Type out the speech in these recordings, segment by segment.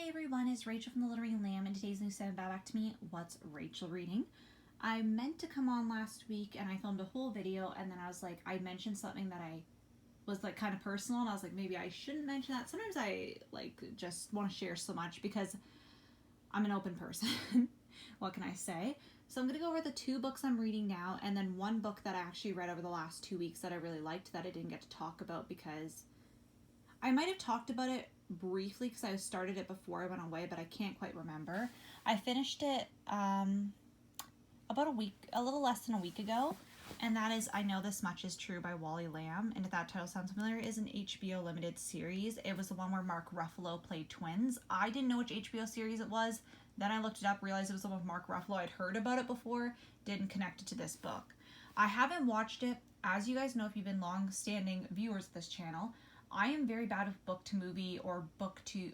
Hey everyone, it's Rachel from The Little Ring Lamb, and today's new segment back to me, What's Rachel Reading? I meant to come on last week and I filmed a whole video, and then I was like, I mentioned something that I was like kind of personal, and I was like, maybe I shouldn't mention that. Sometimes I like just want to share so much because I'm an open person. What can I say? So I'm going to go over the 2 books I'm reading now, and then 1 book that I actually read over the last 2 weeks that I really liked that I didn't get to talk about because I might have talked about it briefly because I started it before I went away, but I can't quite remember. I finished it about a little less than a week ago, and that is I Know This Much Is True by Wally Lamb. And if that title sounds familiar, it is an HBO limited series. It was the one where Mark Ruffalo played twins. I didn't know which HBO series it was. Then I looked it up, realized it was the one with Mark Ruffalo. I'd heard about it before, didn't connect it to this book. I haven't watched it. As you guys know, if you've been long-standing viewers of this channel, I am very bad with book to movie or book to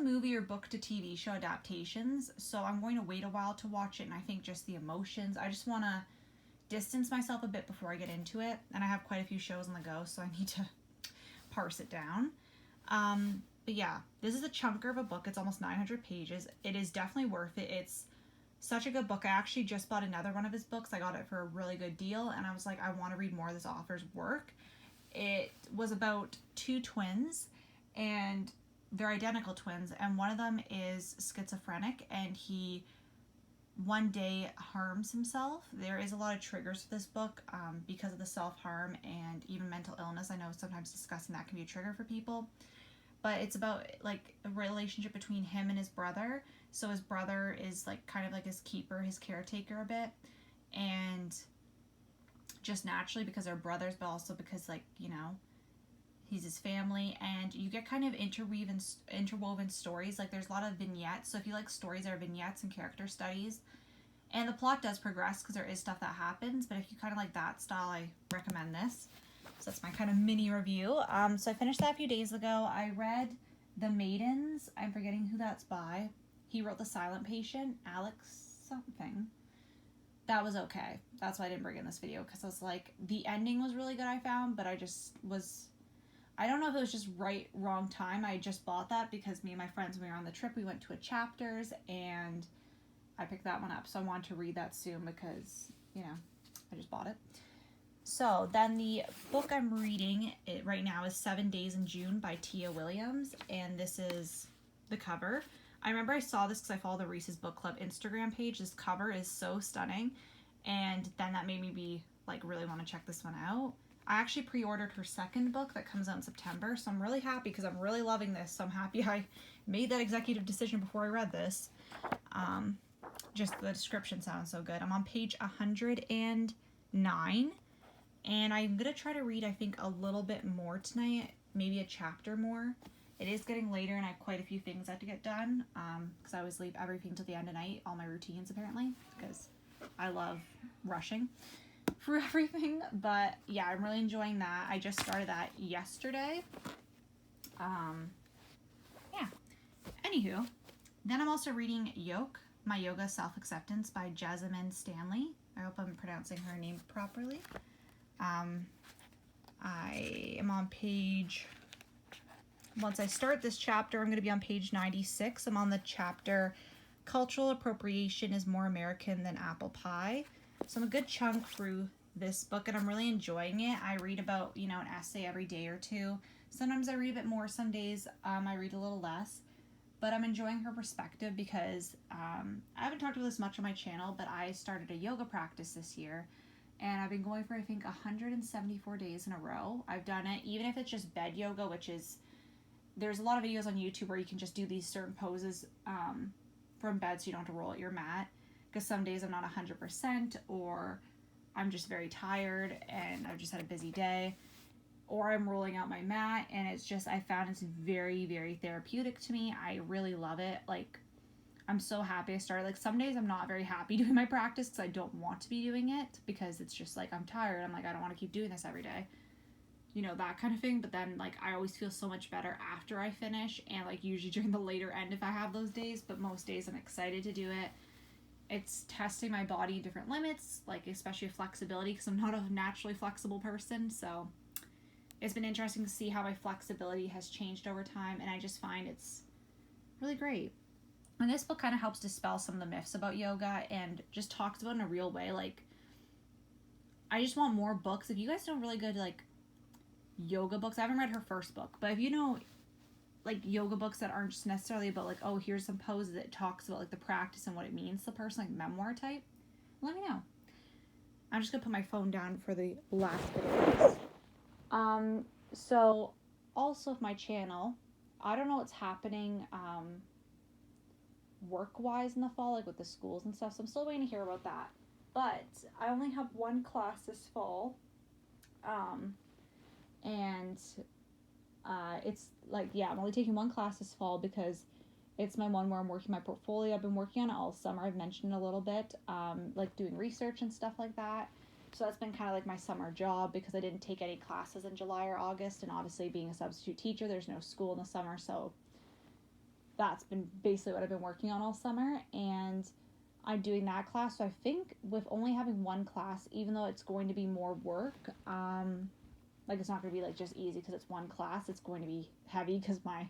movie or book to TV show adaptations. So I'm going to wait a while to watch it, and I think just the emotions, I just want to distance myself a bit before I get into it. And I have quite a few shows on the go, so I need to parse it down. But yeah, this is a chunker of a book. It's almost 900 pages. It is definitely worth it. It's such a good book. I actually just bought another one of his books. I got it for a really good deal, and I was like, I want to read more of this author's work. It was about 2 twins, and they're identical twins, and one of them is schizophrenic, and he one day harms himself. There is a lot of triggers for this book because of the self-harm and even mental illness. I know sometimes discussing that can be a trigger for people, but it's about like a relationship between him and his brother. So his brother is like kind of like his keeper, his caretaker a bit, and just naturally because they're brothers, but also because, like, you know, he's his family, and you get kind of interwoven stories. Like, there's a lot of vignettes, so if you like stories that are vignettes and character studies, and the plot does progress because there is stuff that happens, but if you kind of like that style, I recommend this. So that's my kind of mini review. So I finished that a few days ago. I read The Maidens. I'm forgetting who that's by. He wrote The Silent Patient, Alex something. That was okay. That's why I didn't bring in this video, because I was like, the ending was really good, I found, but I don't know if it was just wrong time. I just bought that because me and my friends, when we were on the trip, we went to a Chapters, and I picked that one up. So I want to read that soon because, you know, I just bought it. So then the book I'm reading right now is 7 Days in June by Tia Williams, and this is the cover. I remember I saw this because I follow the Reese's Book Club Instagram page. This cover is so stunning, and then that made me be like, really want to check this one out. I actually pre-ordered her second book that comes out in September, so I'm really happy because I'm really loving this. So I'm happy I made that executive decision before I read this. Just the description sounds so good. I'm on page 109, and I'm going to try to read, I think, a little bit more tonight, maybe a chapter more. It is getting later, and I have quite a few things I have to get done, because I always leave everything till the end of night, all my routines apparently, because I love rushing through everything. But yeah, I'm really enjoying that. I just started that yesterday. Yeah. Anywho, then I'm also reading Yoke, My Yoga Self-Acceptance by Jessamyn Stanley. I hope I'm pronouncing her name properly. I am on page... Once I start this chapter, I'm going to be on page 96. I'm on the chapter Cultural Appropriation is More American Than Apple Pie. So I'm a good chunk through this book, and I'm really enjoying it. I read about, you know, an essay every day or two. Sometimes I read a bit more. Some days I read a little less. But I'm enjoying her perspective because I haven't talked about this much on my channel, but I started a yoga practice this year. And I've been going for, I think, 174 days in a row. I've done it, even if it's just bed yoga, which is... There's a lot of videos on YouTube where you can just do these certain poses from bed so you don't have to roll out your mat. Because some days I'm not 100%, or I'm just very tired and I've just had a busy day. Or I'm rolling out my mat, and it's just, I found it's very, very therapeutic to me. I really love it. Like, I'm so happy I started. Like, some days I'm not very happy doing my practice because I don't want to be doing it, because it's just like, I'm tired. I'm like, I don't want to keep doing this every day. You know, that kind of thing. But then, like, I always feel so much better after I finish, and like usually during the later end if I have those days, but most days I'm excited to do it. It's testing my body in different limits, like especially flexibility, because I'm not a naturally flexible person. So it's been interesting to see how my flexibility has changed over time, and I just find it's really great. And this book kind of helps dispel some of the myths about yoga and just talks about it in a real way. Like, I just want more books. If you guys know really good, like, yoga books, I haven't read her first book, but if you know, like, yoga books that aren't just necessarily about, like, oh, here's some poses, it talks about, like, the practice and what it means to the person, like, memoir type, let me know. I'm just going to put my phone down for the last bit of this. So, also with my channel, I don't know what's happening, work-wise in the fall, like with the schools and stuff, so I'm still waiting to hear about that. But I only have one class this fall, and it's like, yeah, I'm only taking one class this fall because it's my one where I'm working my portfolio. I've been working on it all summer. I've mentioned a little bit, like doing research and stuff like that. So that's been kind of like my summer job because I didn't take any classes in July or August, and obviously being a substitute teacher, there's no school in the summer, so that's been basically what I've been working on all summer, and I'm doing that class. So I think with only having one class, even though it's going to be more work, like, it's not going to be like just easy because it's one class, it's going to be heavy because I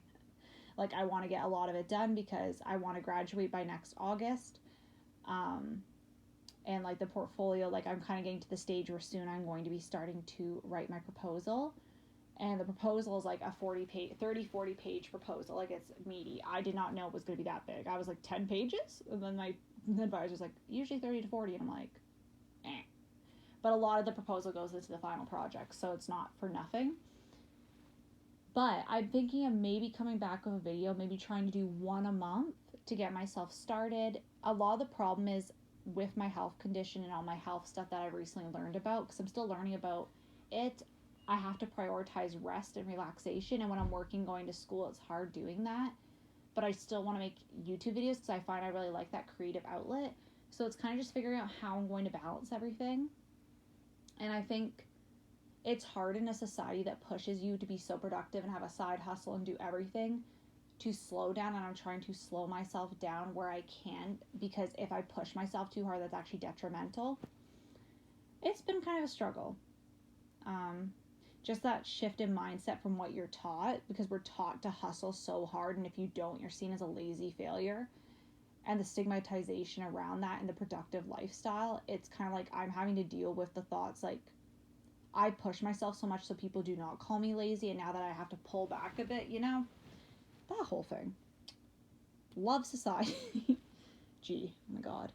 want to get a lot of it done because I want to graduate by next August. And like the portfolio, like I'm kind of getting to the stage where soon I'm going to be starting to write my proposal. And the proposal is like a 40 page proposal. Like, it's meaty. I did not know it was going to be that big. I was like, 10 pages? And then my advisor's like, usually 30 to 40. And I'm like, eh. But a lot of the proposal goes into the final project, so it's not for nothing. But I'm thinking of maybe coming back with a video, maybe trying to do one a month to get myself started. A lot of the problem is with my health condition and all my health stuff that I've recently learned about, because I'm still learning about it, I have to prioritize rest and relaxation. And when I'm working, going to school, it's hard doing that. But I still want to make YouTube videos because I find I really like that creative outlet. So it's kind of just figuring out how I'm going to balance everything. And I think it's hard in a society that pushes you to be so productive and have a side hustle and do everything to slow down. And I'm trying to slow myself down where I can, because if I push myself too hard, that's actually detrimental. It's been kind of a struggle. Just that shift in mindset from what you're taught, because we're taught to hustle so hard, and if you don't, you're seen as a lazy failure. And the stigmatization around that and the productive lifestyle, it's kind of like I'm having to deal with the thoughts like, I push myself so much so people do not call me lazy, and now that I have to pull back a bit, that whole thing. Love society. Gee, oh my god.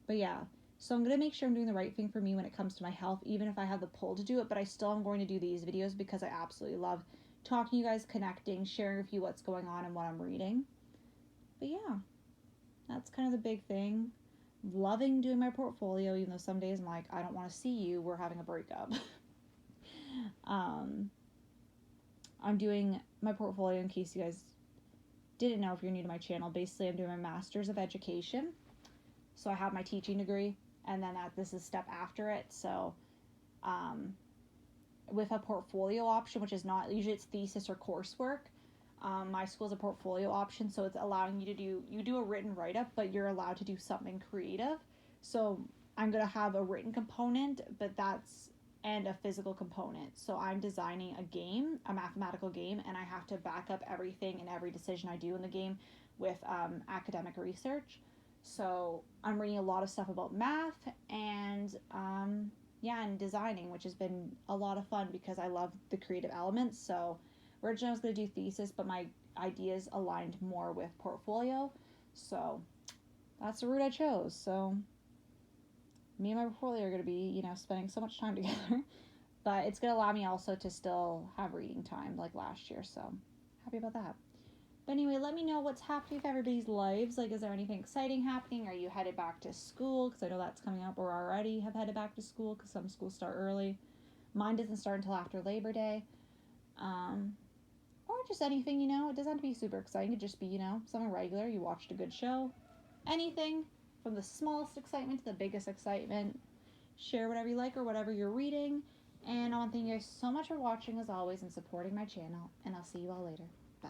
But yeah, so I'm going to make sure I'm doing the right thing for me when it comes to my health, even if I have the pull to do it, but I still am going to do these videos because I absolutely love talking to you guys, connecting, sharing with you what's going on and what I'm reading. But yeah, that's kind of the big thing. Loving doing my portfolio, even though some days I'm like, I don't want to see you, we're having a breakup. I'm doing my portfolio, in case you guys didn't know if you're new to my channel. Basically, I'm doing my Master's of Education. So I have my teaching degree, and then this is step after it. So with a portfolio option, which is not, usually it's thesis or coursework, my school is a portfolio option, so it's allowing you to do a written write-up, but you're allowed to do something creative. So I'm going to have a written component, and a physical component. So I'm designing a mathematical game, and I have to back up everything and every decision I do in the game with academic research. So I'm reading a lot of stuff about math and and designing, which has been a lot of fun because I love the creative elements. So originally I was going to do thesis, but my ideas aligned more with portfolio. So that's the route I chose. So me and my portfolio are going to be, spending so much time together. But it's going to allow me also to still have reading time like last year. So happy about that. But anyway, let me know what's happening with everybody's lives. Like, is there anything exciting happening? Are you headed back to school? Because I know that's coming up, or already have headed back to school because some schools start early. Mine doesn't start until after Labor Day. Or just anything, it doesn't have to be super exciting. It could just be, something regular. You watched a good show. Anything from the smallest excitement to the biggest excitement. Share whatever you like or whatever you're reading. And I want to thank you guys so much for watching, as always, and supporting my channel. And I'll see you all later. Bye.